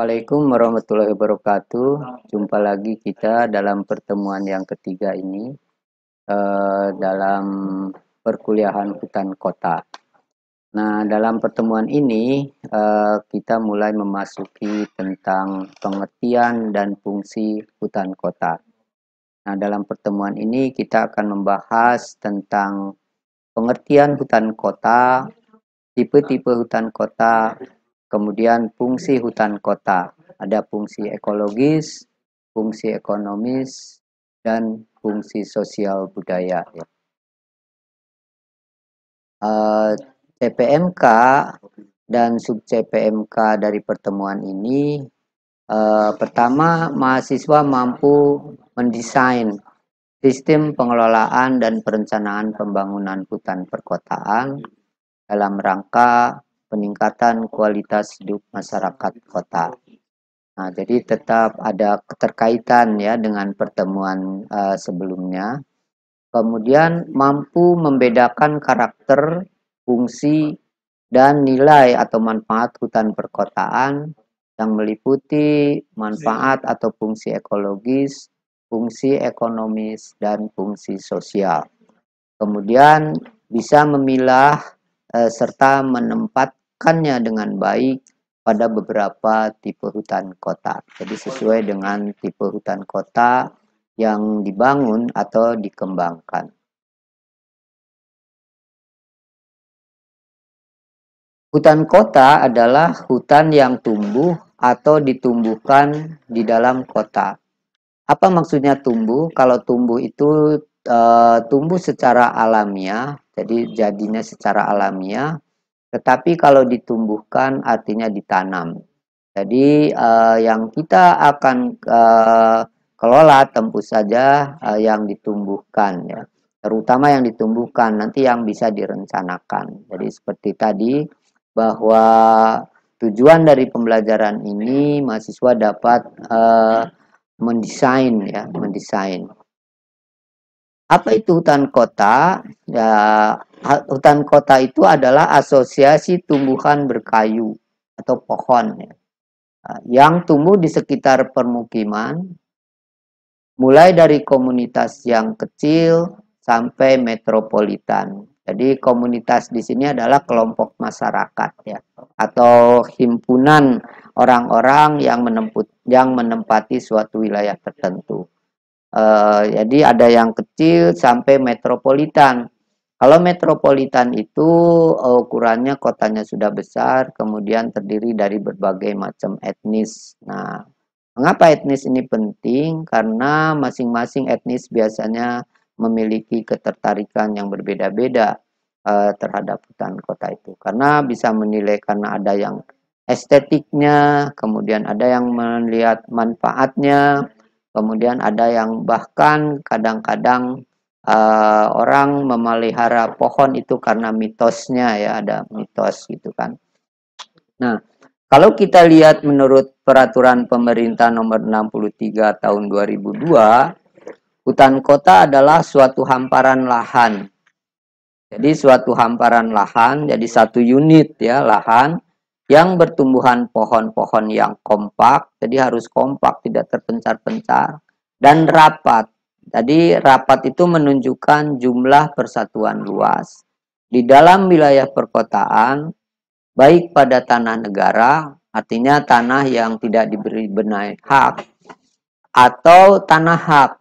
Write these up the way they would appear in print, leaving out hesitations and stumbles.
Assalamualaikum warahmatullahi wabarakatuh. Jumpa lagi kita dalam pertemuan yang ketiga ini dalam perkuliahan hutan kota. Nah, dalam pertemuan ini kita mulai memasuki tentang pengertian dan fungsi hutan kota. Nah, dalam pertemuan ini kita akan membahas tentang pengertian hutan kota, tipe-tipe hutan kota, kemudian fungsi hutan kota. Ada fungsi ekologis, fungsi ekonomis, dan fungsi sosial budaya. CPMK dan sub CPMK dari pertemuan ini, pertama, mahasiswa mampu mendesain sistem pengelolaan dan perencanaan pembangunan hutan perkotaan dalam rangka peningkatan kualitas hidup masyarakat kota. Nah, jadi tetap ada keterkaitan ya dengan pertemuan sebelumnya. Kemudian mampu membedakan karakter, fungsi, dan nilai atau manfaat hutan perkotaan yang meliputi manfaat atau fungsi ekologis, fungsi ekonomis, dan fungsi sosial. Kemudian bisa memilah serta menempatkannya dengan baik pada beberapa tipe hutan kota. Jadi sesuai dengan tipe hutan kota yang dibangun atau dikembangkan. Hutan kota adalah hutan yang tumbuh atau ditumbuhkan di dalam kota. Apa maksudnya tumbuh? Kalau tumbuh itu tumbuh secara alamiah, jadi jadinya secara alamiah. Tetapi kalau ditumbuhkan artinya ditanam. Jadi yang kita akan kelola tentu saja yang ditumbuhkan ya. Terutama yang ditumbuhkan, nanti yang bisa direncanakan. Jadi seperti tadi bahwa tujuan dari pembelajaran ini mahasiswa dapat mendesain ya, mendesain. Apa itu hutan kota? Ya, hutan kota itu adalah asosiasi tumbuhan berkayu atau pohon ya, yang tumbuh di sekitar permukiman, mulai dari komunitas yang kecil sampai metropolitan. Jadi komunitas di sini adalah kelompok masyarakat ya, atau himpunan orang-orang yang menempati suatu wilayah tertentu. Jadi ada yang kecil sampai metropolitan. Kalau metropolitan itu ukurannya kotanya sudah besar, kemudian terdiri dari berbagai macam etnis. Nah, mengapa etnis ini penting? Karena masing-masing etnis biasanya memiliki ketertarikan yang berbeda-beda terhadap hutan kota itu. Karena bisa menilai karena ada yang estetiknya, kemudian ada yang melihat manfaatnya, kemudian ada yang bahkan kadang-kadang orang memelihara pohon itu karena mitosnya ya, ada mitos gitu kan. Nah, kalau kita lihat menurut peraturan pemerintah nomor 63 tahun 2002, hutan kota adalah suatu hamparan lahan. Jadi suatu hamparan lahan, jadi satu unit ya lahan yang bertumbuhan pohon-pohon yang kompak, jadi harus kompak, tidak terpencar-pencar, dan rapat. Jadi rapat itu menunjukkan jumlah persatuan luas. Di dalam wilayah perkotaan, baik pada tanah negara, artinya tanah yang tidak diberi benai hak, atau tanah hak.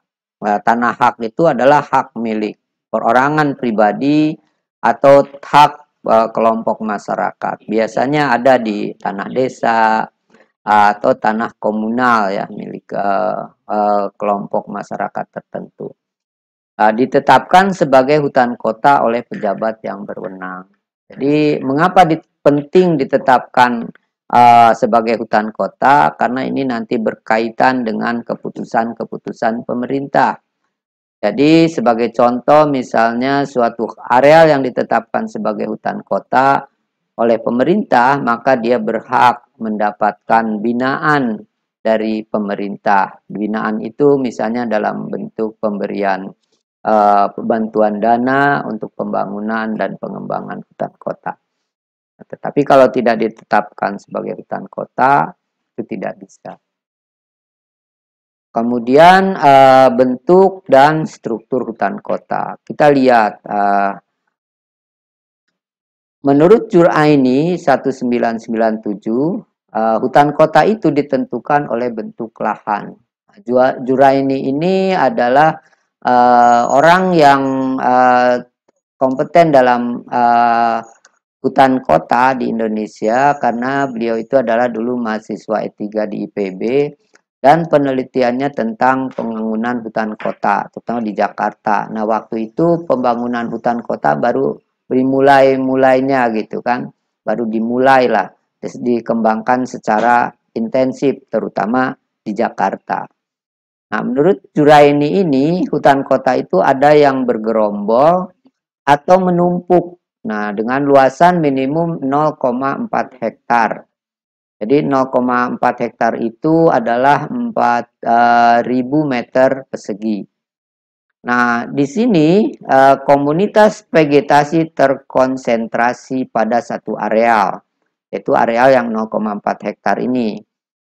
Nah, tanah hak itu adalah hak milik perorangan pribadi atau hak kelompok masyarakat. Biasanya ada di tanah desa atau tanah komunal ya milik kelompok masyarakat tertentu. Ditetapkan sebagai hutan kota oleh pejabat yang berwenang. Jadi mengapa penting ditetapkan sebagai hutan kota? Karena ini nanti berkaitan dengan keputusan-keputusan pemerintah. Jadi sebagai contoh misalnya suatu areal yang ditetapkan sebagai hutan kota oleh pemerintah, maka dia berhak mendapatkan binaan dari pemerintah. Binaan itu misalnya dalam bentuk pemberian bantuan dana untuk pembangunan dan pengembangan hutan kota. Tetapi kalau tidak ditetapkan sebagai hutan kota, itu tidak bisa. Kemudian bentuk dan struktur hutan kota. Kita lihat menurut Juraini 1997, hutan kota itu ditentukan oleh bentuk lahan. Juraini ini adalah orang yang kompeten dalam hutan kota di Indonesia karena beliau itu adalah dulu mahasiswa S3 di IPB dan penelitiannya tentang pembangunan hutan kota, terutama di Jakarta. Nah, waktu itu pembangunan hutan kota baru mulainya gitu kan, baru dimulailah, terus dikembangkan secara intensif, terutama di Jakarta. Nah, menurut Juraini ini, hutan kota itu ada yang bergerombol atau menumpuk. Nah, dengan luasan minimum 0,4 hektar. Jadi 0,4 hektar itu adalah 4.000 meter persegi. Nah, di sini komunitas vegetasi terkonsentrasi pada satu areal, yaitu areal yang 0,4 hektar ini.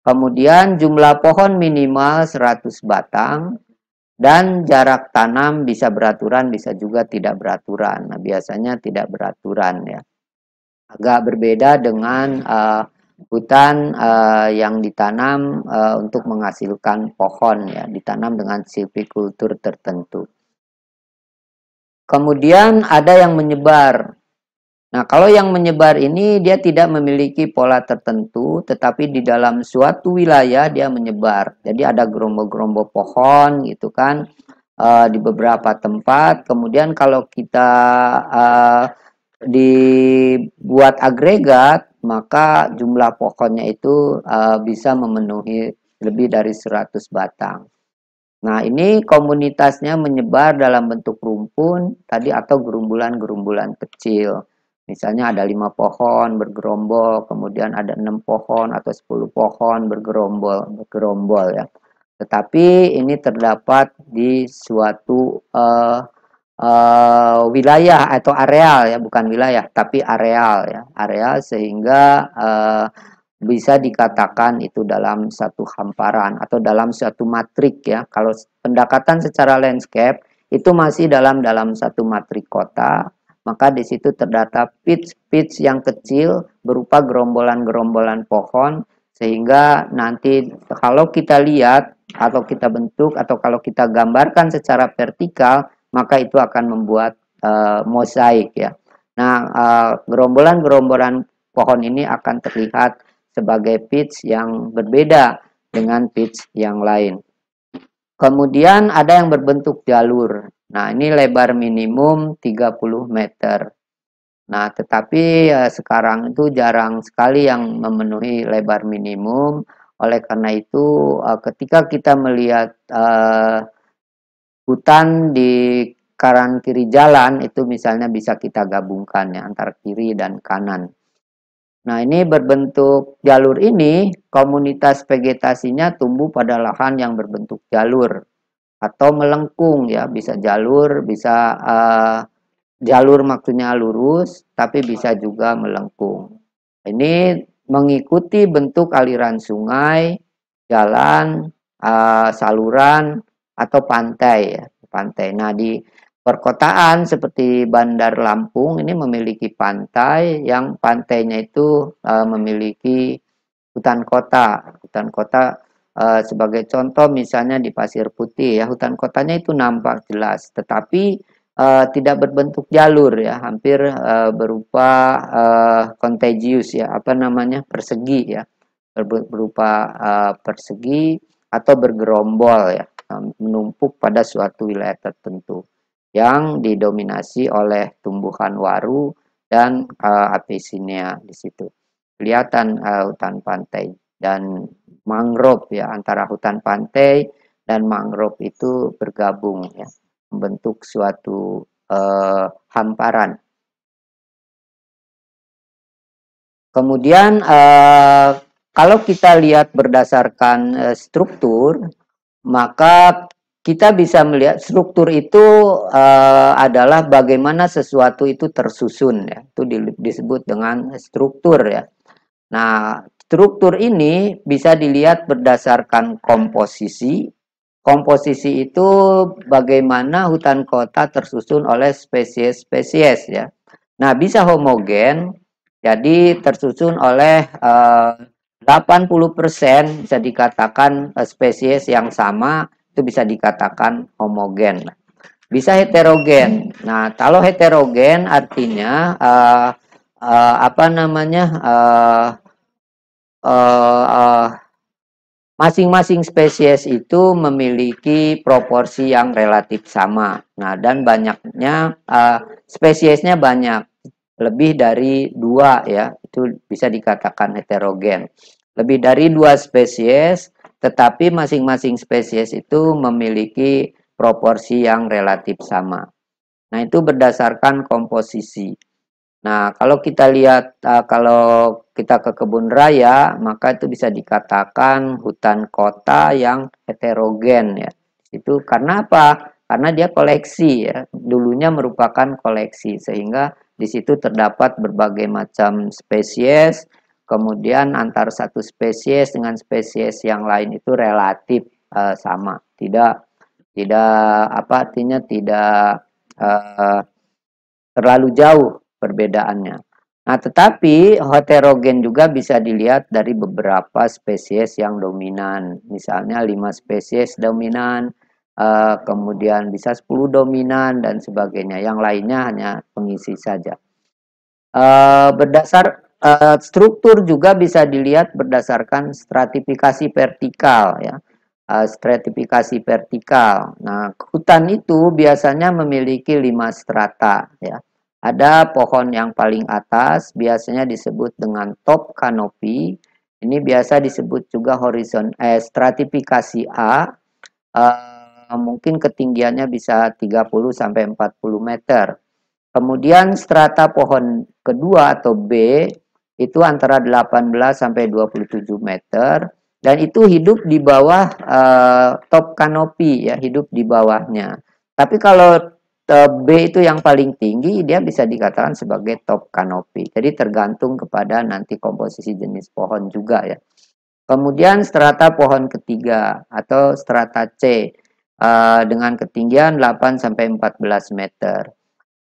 Kemudian jumlah pohon minimal 100 batang dan jarak tanam bisa beraturan, bisa juga tidak beraturan. Nah, biasanya tidak beraturan ya. Agak berbeda dengan hutan yang ditanam untuk menghasilkan pohon ya, ditanam dengan silvikultur tertentu. Kemudian ada yang menyebar. Nah, kalau yang menyebar ini dia tidak memiliki pola tertentu, tetapi di dalam suatu wilayah dia menyebar. Jadi ada gerombol-gerombol pohon gitu kan di beberapa tempat. Kemudian kalau kita dibuat agregat, maka jumlah pohonnya itu bisa memenuhi lebih dari 100 batang. Nah, ini komunitasnya menyebar dalam bentuk rumpun tadi atau gerumbulan-gerumbulan kecil. Misalnya ada 5 pohon bergerombol, kemudian ada 6 pohon atau 10 pohon bergerombol ya. Tetapi ini terdapat di suatu wilayah atau areal ya, bukan wilayah, tapi areal ya, areal sehingga bisa dikatakan itu dalam satu hamparan atau dalam satu matrik ya. Kalau pendekatan secara landscape itu masih dalam satu matrik kota, maka di situ terdapat pitch yang kecil berupa gerombolan-gerombolan pohon sehingga nanti kalau kita lihat atau kita bentuk atau kalau kita gambarkan secara vertikal maka itu akan membuat mosaik ya. Nah, gerombolan-gerombolan pohon ini akan terlihat sebagai pitch yang berbeda dengan pitch yang lain. Kemudian ada yang berbentuk jalur. Nah, ini lebar minimum 30 meter. Nah, tetapi sekarang itu jarang sekali yang memenuhi lebar minimum. Oleh karena itu, ketika kita melihat hutan di kanan kiri jalan, itu misalnya bisa kita gabungkan ya, antara kiri dan kanan. Nah, ini berbentuk jalur ini, komunitas vegetasinya tumbuh pada lahan yang berbentuk jalur atau melengkung ya, bisa jalur, bisa jalur maksudnya lurus, tapi bisa juga melengkung. Ini mengikuti bentuk aliran sungai, jalan, saluran, atau pantai ya, pantai. Nah, di perkotaan seperti Bandar Lampung ini memiliki pantai yang pantainya itu memiliki hutan kota. Hutan kota sebagai contoh misalnya di Pasir Putih ya, hutan kotanya itu nampak jelas, tetapi tidak berbentuk jalur ya, hampir berupa contagious ya, apa namanya, persegi ya, berupa persegi atau bergerombol ya, menumpuk pada suatu wilayah tertentu yang didominasi oleh tumbuhan waru dan Apicinea di situ. Kelihatan hutan pantai dan mangrove ya, antara hutan pantai dan mangrove itu bergabung ya, membentuk suatu hamparan. Kemudian kalau kita lihat berdasarkan struktur, maka kita bisa melihat struktur itu adalah bagaimana sesuatu itu tersusun ya. Itu disebut dengan struktur ya. Nah, struktur ini bisa dilihat berdasarkan komposisi. Komposisi itu bagaimana hutan kota tersusun oleh spesies-spesies ya. Nah, bisa homogen, jadi tersusun oleh 80% bisa dikatakan spesies yang sama, itu bisa dikatakan homogen. Bisa heterogen. Nah, kalau heterogen artinya apa namanya masing-masing spesies itu memiliki proporsi yang relatif sama. Nah, dan banyaknya spesiesnya banyak, lebih dari 2 ya, itu bisa dikatakan heterogen. Lebih dari 2 spesies, tetapi masing-masing spesies itu memiliki proporsi yang relatif sama. Nah, itu berdasarkan komposisi. Nah, kalau kita lihat, kalau kita ke kebun raya, maka itu bisa dikatakan hutan kota yang heterogen ya. Itu karena apa? Karena dia koleksi ya. Dulunya merupakan koleksi sehingga di situ terdapat berbagai macam spesies. Kemudian antar satu spesies dengan spesies yang lain itu relatif sama. Tidak apa artinya tidak terlalu jauh perbedaannya. Nah, tetapi heterogen juga bisa dilihat dari beberapa spesies yang dominan. Misalnya 5 spesies dominan, kemudian bisa 10 dominan dan sebagainya. Yang lainnya hanya pengisi saja. Struktur juga bisa dilihat berdasarkan stratifikasi vertikal ya. Stratifikasi vertikal. Nah, hutan itu biasanya memiliki 5 strata ya. Ada pohon yang paling atas, biasanya disebut dengan top kanopi. Ini biasa disebut juga stratifikasi A. Mungkin ketinggiannya bisa 30 sampai 40 meter. Kemudian strata pohon kedua atau B itu antara 18 sampai 27 meter dan itu hidup di bawah top kanopi ya, hidup di bawahnya. Tapi kalau B itu yang paling tinggi, dia bisa dikatakan sebagai top kanopi. Jadi tergantung kepada nanti komposisi jenis pohon juga ya. Kemudian strata pohon ketiga atau strata C dengan ketinggian 8 sampai 14 meter.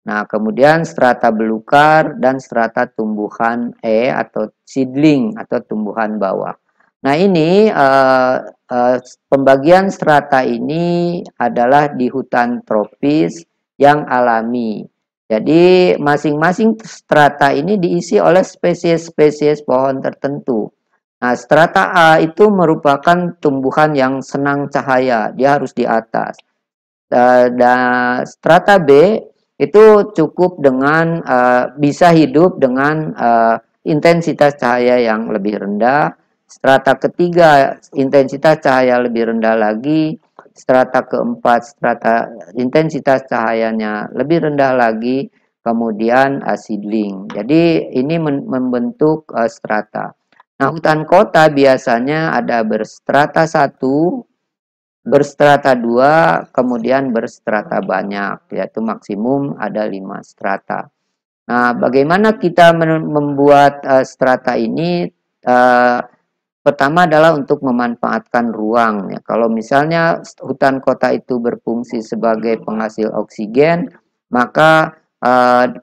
Nah, kemudian strata belukar dan strata tumbuhan atau seedling atau tumbuhan bawah. Nah, ini pembagian strata ini adalah di hutan tropis yang alami. Jadi, masing-masing strata ini diisi oleh spesies-spesies pohon tertentu. Nah, strata A itu merupakan tumbuhan yang senang cahaya, dia harus di atas. Dan strata B itu cukup dengan bisa hidup dengan intensitas cahaya yang lebih rendah. Strata ketiga intensitas cahaya lebih rendah lagi. Strata keempat intensitas cahayanya lebih rendah lagi. Kemudian seedling. Jadi ini membentuk strata. Nah, hutan kota biasanya ada berstrata 1, berstrata 2, kemudian berstrata banyak, yaitu maksimum ada 5 strata. Nah, bagaimana kita membuat strata ini? Pertama adalah untuk memanfaatkan ruang. Ya. Kalau misalnya hutan kota itu berfungsi sebagai penghasil oksigen, maka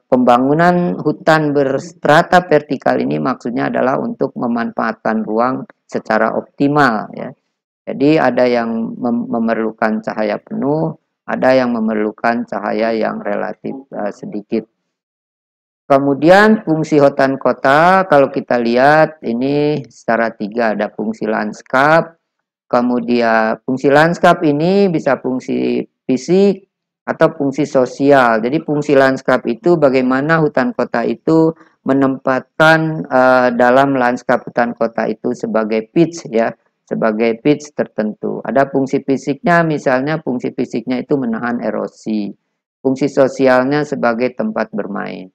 pembangunan hutan berstrata vertikal ini maksudnya adalah untuk memanfaatkan ruang secara optimal. Ya. Jadi ada yang memerlukan cahaya penuh, ada yang memerlukan cahaya yang relatif sedikit. Kemudian fungsi hutan kota, kalau kita lihat ini secara 3, ada fungsi lanskap. Kemudian fungsi lanskap ini bisa fungsi fisik atau fungsi sosial. Jadi fungsi lanskap itu bagaimana hutan kota itu menempatkan dalam lanskap hutan kota itu sebagai pitch ya, sebagai pitch tertentu. Ada fungsi fisiknya, misalnya fungsi fisiknya itu menahan erosi. Fungsi sosialnya sebagai tempat bermain.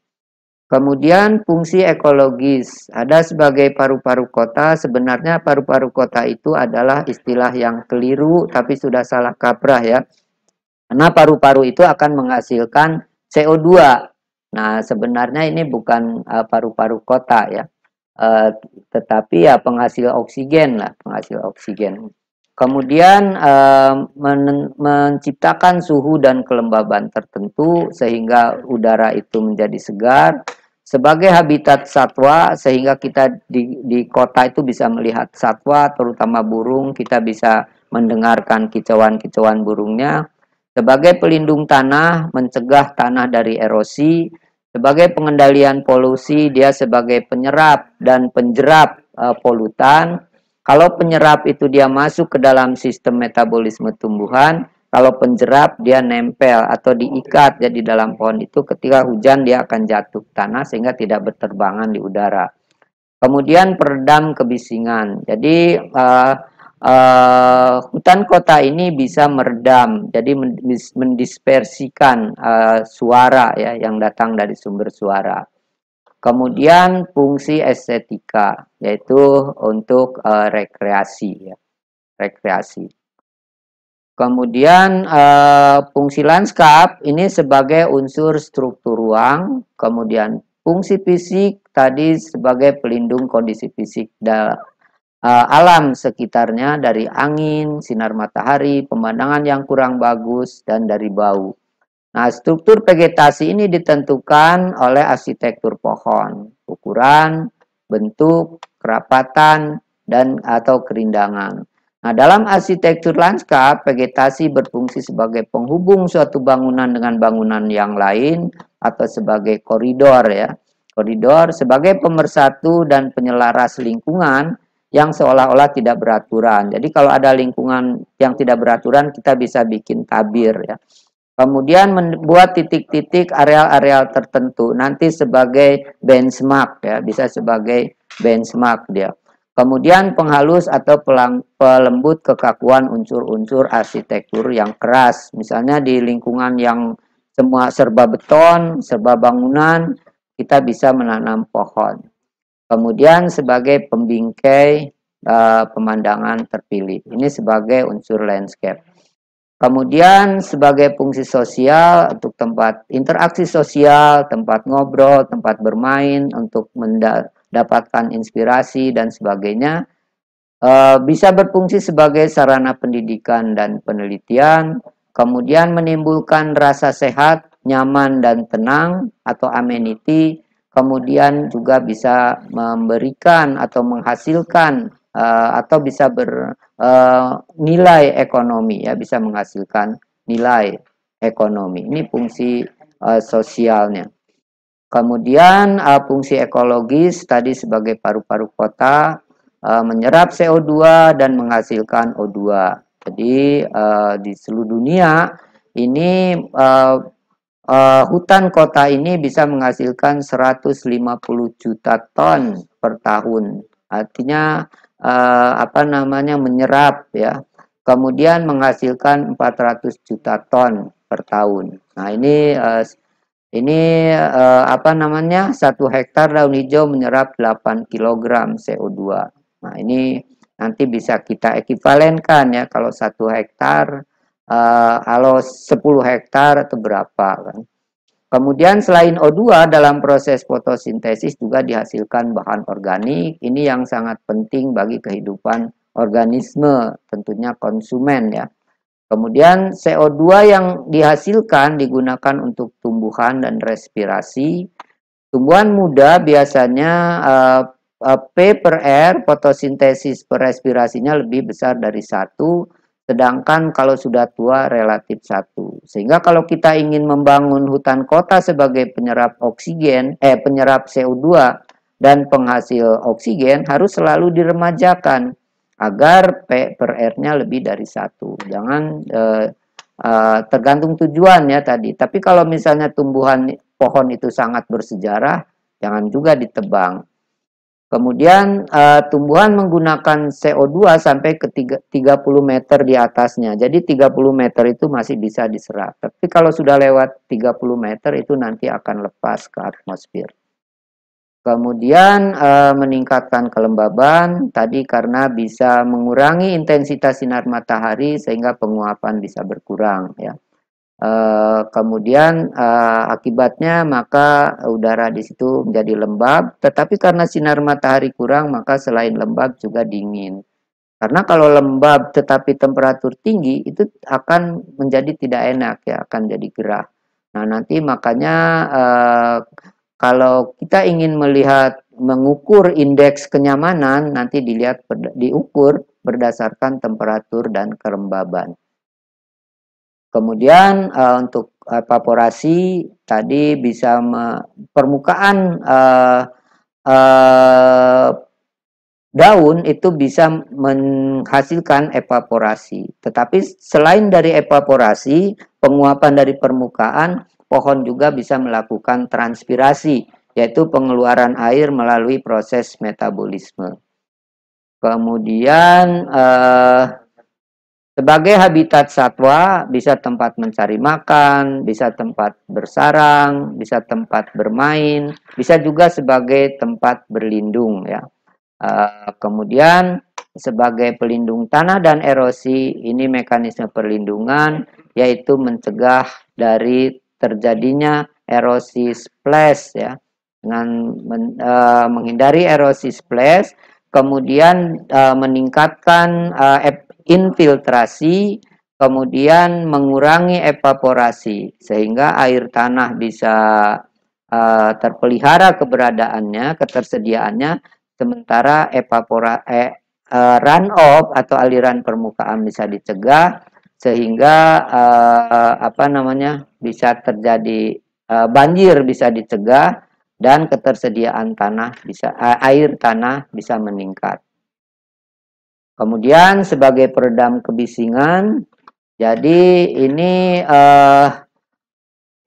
Kemudian fungsi ekologis, ada sebagai paru-paru kota. Sebenarnya paru-paru kota itu adalah istilah yang keliru tapi sudah salah kaprah ya. Karena paru-paru itu akan menghasilkan CO2. Nah, sebenarnya ini bukan paru-paru kota ya. eh, tetapi ya penghasil oksigen lah, penghasil oksigen. Kemudian menciptakan suhu dan kelembaban tertentu sehingga udara itu menjadi segar sebagai habitat satwa, sehingga kita di kota itu bisa melihat satwa terutama burung, kita bisa mendengarkan kicauan-kicauan burungnya, sebagai pelindung tanah, mencegah tanah dari erosi, sebagai pengendalian polusi, dia sebagai penyerap dan penjerap polutan. Kalau penyerap itu dia masuk ke dalam sistem metabolisme tumbuhan, kalau penjerap dia nempel atau diikat jadi dalam pohon itu, ketika hujan dia akan jatuh ke tanah sehingga tidak berterbangan di udara. Kemudian peredam kebisingan. Jadi hutan kota ini bisa meredam, jadi mendispersikan suara ya yang datang dari sumber suara. Kemudian fungsi estetika, yaitu untuk rekreasi, ya, rekreasi. Kemudian fungsi lanskap ini sebagai unsur struktur ruang, kemudian fungsi fisik tadi sebagai pelindung kondisi fisik alam sekitarnya dari angin, sinar matahari, pemandangan yang kurang bagus, dan dari bau. Nah, struktur vegetasi ini ditentukan oleh arsitektur pohon, ukuran, bentuk, kerapatan, dan atau kerindangan. Nah, dalam arsitektur lanskap, vegetasi berfungsi sebagai penghubung suatu bangunan dengan bangunan yang lain atau sebagai koridor ya. Koridor sebagai pemersatu dan penyelaras lingkungan yang seolah-olah tidak beraturan. Jadi kalau ada lingkungan yang tidak beraturan, kita bisa bikin tabir ya. Kemudian membuat titik-titik areal-areal tertentu nanti sebagai benchmark ya, bisa sebagai benchmark dia. Kemudian penghalus atau pelembut kekakuan unsur-unsur arsitektur yang keras. Misalnya di lingkungan yang semua serba beton, serba bangunan, kita bisa menanam pohon. Kemudian sebagai pembingkai pemandangan terpilih. Ini sebagai unsur landscape. Kemudian sebagai fungsi sosial untuk tempat interaksi sosial, tempat ngobrol, tempat bermain, untuk mendapatkan inspirasi dan sebagainya. Bisa berfungsi sebagai sarana pendidikan dan penelitian, kemudian menimbulkan rasa sehat, nyaman dan tenang atau amenity, kemudian juga bisa memberikan atau menghasilkan atau bisa nilai ekonomi ya, bisa menghasilkan nilai ekonomi. Ini fungsi sosialnya. Kemudian fungsi ekologis tadi sebagai paru-paru kota, menyerap CO2 dan menghasilkan O2. Jadi di seluruh dunia ini hutan kota ini bisa menghasilkan 150 juta ton per tahun. Artinya menyerap ya. Kemudian menghasilkan 400 juta ton per tahun. Nah, satu hektar daun hijau menyerap 8 kg CO2. Nah, ini nanti bisa kita ekivalenkan ya, kalau 1 hektar, kalau 10 hektar atau berapa kan. Kemudian selain O2 dalam proses fotosintesis juga dihasilkan bahan organik. Ini yang sangat penting bagi kehidupan organisme, tentunya konsumen ya. Kemudian CO2 yang dihasilkan digunakan untuk tumbuhan dan respirasi. Tumbuhan muda biasanya P per R, fotosintesis per respirasinya lebih besar dari 1, sedangkan kalau sudah tua relatif 1. Sehingga kalau kita ingin membangun hutan kota sebagai penyerap oksigen, penyerap CO2 dan penghasil oksigen, harus selalu diremajakan agar P per R-nya lebih dari 1. Jangan tergantung tujuan ya tadi. Tapi kalau misalnya tumbuhan pohon itu sangat bersejarah, jangan juga ditebang. Kemudian tumbuhan menggunakan CO2 sampai ke 30 meter di atasnya. Jadi 30 meter itu masih bisa diserap. Tapi kalau sudah lewat 30 meter itu nanti akan lepas ke atmosfer. Kemudian meningkatkan kelembaban tadi karena bisa mengurangi intensitas sinar matahari sehingga penguapan bisa berkurang ya. Kemudian akibatnya maka udara di situ menjadi lembab, tetapi karena sinar matahari kurang maka selain lembab juga dingin. Karena kalau lembab tetapi temperatur tinggi itu akan menjadi tidak enak ya, akan jadi gerah. Nah, nanti makanya kalau kita ingin mengukur indeks kenyamanan, nanti diukur berdasarkan temperatur dan kelembaban. Kemudian untuk evaporasi tadi bisa permukaan daun itu bisa menghasilkan evaporasi. Tetapi selain dari evaporasi, penguapan dari permukaan, pohon juga bisa melakukan transpirasi, yaitu pengeluaran air melalui proses metabolisme. Kemudian sebagai habitat satwa, bisa tempat mencari makan, bisa tempat bersarang, bisa tempat bermain, bisa juga sebagai tempat berlindung ya. Kemudian sebagai pelindung tanah dan erosi, ini mekanisme perlindungan yaitu mencegah dari terjadinya erosi splash ya. Dengan menghindari erosi splash, kemudian meningkatkan infiltrasi, kemudian mengurangi evaporasi sehingga air tanah bisa terpelihara keberadaannya, ketersediaannya, sementara runoff atau aliran permukaan bisa dicegah sehingga bisa terjadi banjir bisa dicegah dan ketersediaan air tanah bisa meningkat. Kemudian sebagai peredam kebisingan, jadi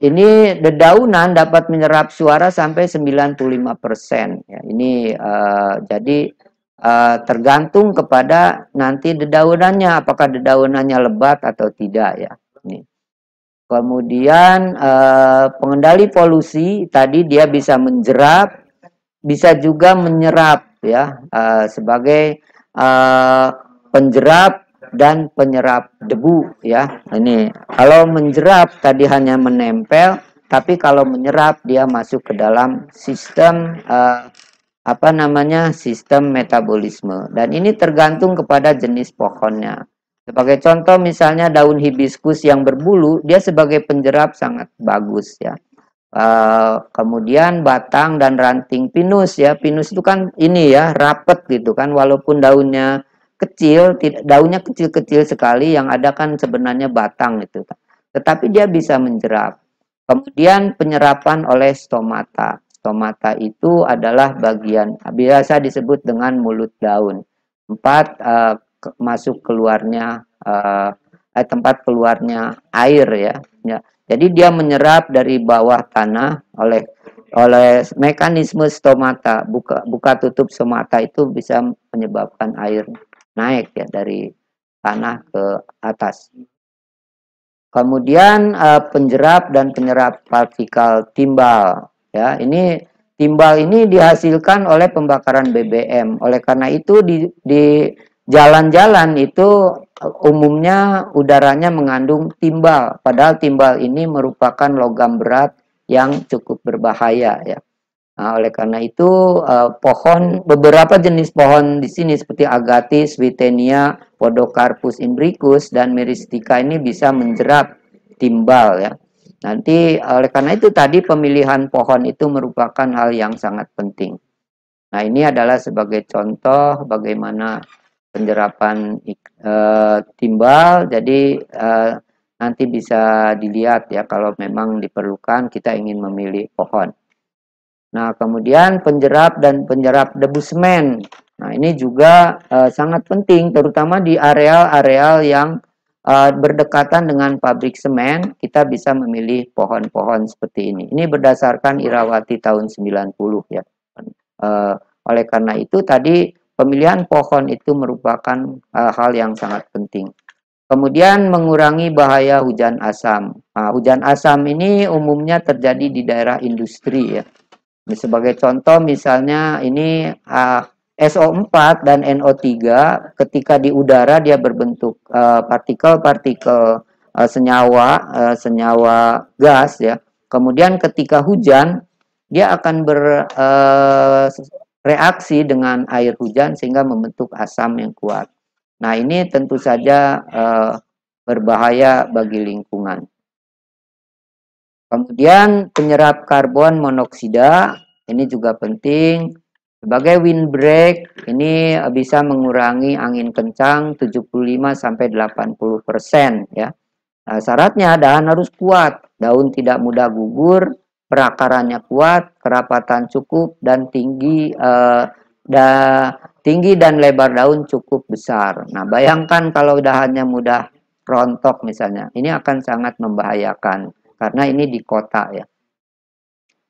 ini dedaunan dapat menyerap suara sampai 95%. Ya, ini jadi tergantung kepada nanti dedaunannya, apakah dedaunannya lebat atau tidak ya. Ini. Kemudian pengendali polusi tadi dia bisa menjerap, bisa juga menyerap ya sebagai penjerap dan penyerap debu ya. Ini kalau menjerap tadi hanya menempel, tapi kalau menyerap dia masuk ke dalam sistem sistem metabolisme, dan ini tergantung kepada jenis pohonnya. Sebagai contoh misalnya daun hibiscus yang berbulu, dia sebagai penjerap sangat bagus ya. Kemudian batang dan ranting pinus ya, pinus itu kan ini ya rapet gitu kan, walaupun daunnya kecil, daunnya kecil-kecil sekali, yang ada kan sebenarnya batang itu, tetapi dia bisa menjerap. Kemudian penyerapan oleh stomata. Stomata itu adalah bagian biasa disebut dengan mulut daun, masuk keluarnya tempat keluarnya air ya. Jadi dia menyerap dari bawah tanah oleh mekanisme stomata, buka tutup stomata itu bisa menyebabkan air naik ya dari tanah ke atas. Kemudian penjerap dan penyerap partikel timbal ya. Ini timbal ini dihasilkan oleh pembakaran BBM. Oleh karena itu di jalan-jalan itu umumnya udaranya mengandung timbal, padahal timbal ini merupakan logam berat yang cukup berbahaya ya. Nah, oleh karena itu beberapa jenis pohon di sini seperti agathis, wittenia, podocarpus imbricus dan myristica ini bisa menjerap timbal ya. Nanti oleh karena itu tadi pemilihan pohon itu merupakan hal yang sangat penting. Nah, ini adalah sebagai contoh bagaimana penjerapan timbal. Jadi nanti bisa dilihat ya kalau memang diperlukan kita ingin memilih pohon. Nah, kemudian penjerap dan penyerap debu semen. Nah, ini juga sangat penting, terutama di areal-areal yang berdekatan dengan pabrik semen, kita bisa memilih pohon-pohon seperti ini. Ini berdasarkan Irawati tahun 90 ya. Oleh karena itu tadi pemilihan pohon itu merupakan hal yang sangat penting. Kemudian mengurangi bahaya hujan asam. Nah, hujan asam ini umumnya terjadi di daerah industri ya. Sebagai contoh misalnya ini SO4 dan NO3 ketika di udara dia berbentuk partikel-partikel senyawa gas ya. Kemudian ketika hujan dia akan bereaksi dengan air hujan sehingga membentuk asam yang kuat. Nah, ini tentu saja berbahaya bagi lingkungan. Kemudian penyerap karbon monoksida ini juga penting. Sebagai windbreak ini bisa mengurangi angin kencang 75 sampai 80% ya. Nah, syaratnya dahan harus kuat, daun tidak mudah gugur, perakarannya kuat, kerapatan cukup dan tinggi dan lebar daun cukup besar. Nah, bayangkan kalau dahannya mudah rontok misalnya, ini akan sangat membahayakan karena ini di kota ya.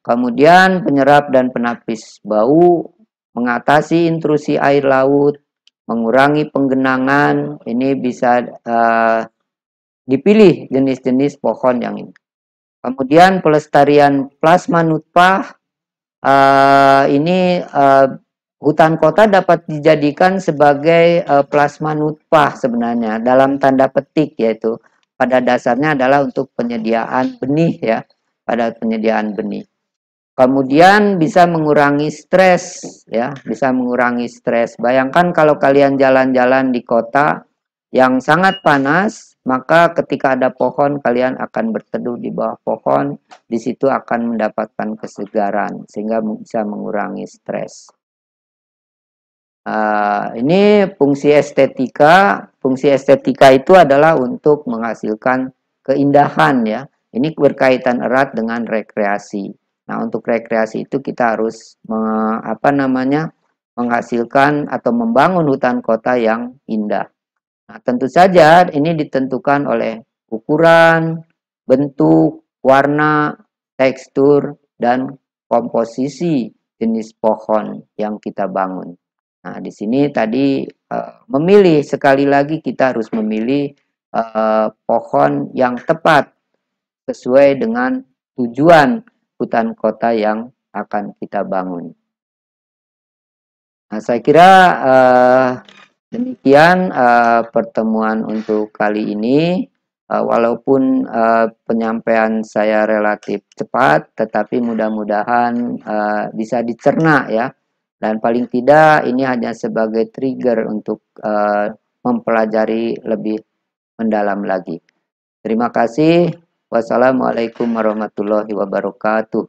Kemudian penyerap dan penapis bau, mengatasi intrusi air laut, mengurangi penggenangan, ini bisa dipilih jenis-jenis pohon yang ini. Kemudian pelestarian plasma nutpah, ini hutan kota dapat dijadikan sebagai plasma nutpah sebenarnya dalam tanda petik, yaitu pada dasarnya adalah untuk penyediaan benih ya, pada penyediaan benih. Kemudian bisa mengurangi stres ya, bisa mengurangi stres. Bayangkan kalau kalian jalan-jalan di kota yang sangat panas, maka ketika ada pohon kalian akan berteduh di bawah pohon, di situ akan mendapatkan kesegaran sehingga bisa mengurangi stres. Ini fungsi estetika. Fungsi estetika itu adalah untuk menghasilkan keindahan ya. Ini berkaitan erat dengan rekreasi. Nah, untuk rekreasi itu kita harus menghasilkan atau membangun hutan kota yang indah. Nah, tentu saja ini ditentukan oleh ukuran, bentuk, warna, tekstur, dan komposisi jenis pohon yang kita bangun. Nah, di sini tadi memilih, sekali lagi kita harus memilih pohon yang tepat sesuai dengan tujuan hutan kota yang akan kita bangun. Nah, saya kira demikian pertemuan untuk kali ini. Walaupun penyampaian saya relatif cepat, tetapi mudah-mudahan bisa dicerna ya. Dan paling tidak ini hanya sebagai trigger untuk mempelajari lebih mendalam lagi. Terima kasih. Wassalamualaikum warahmatullahi wabarakatuh.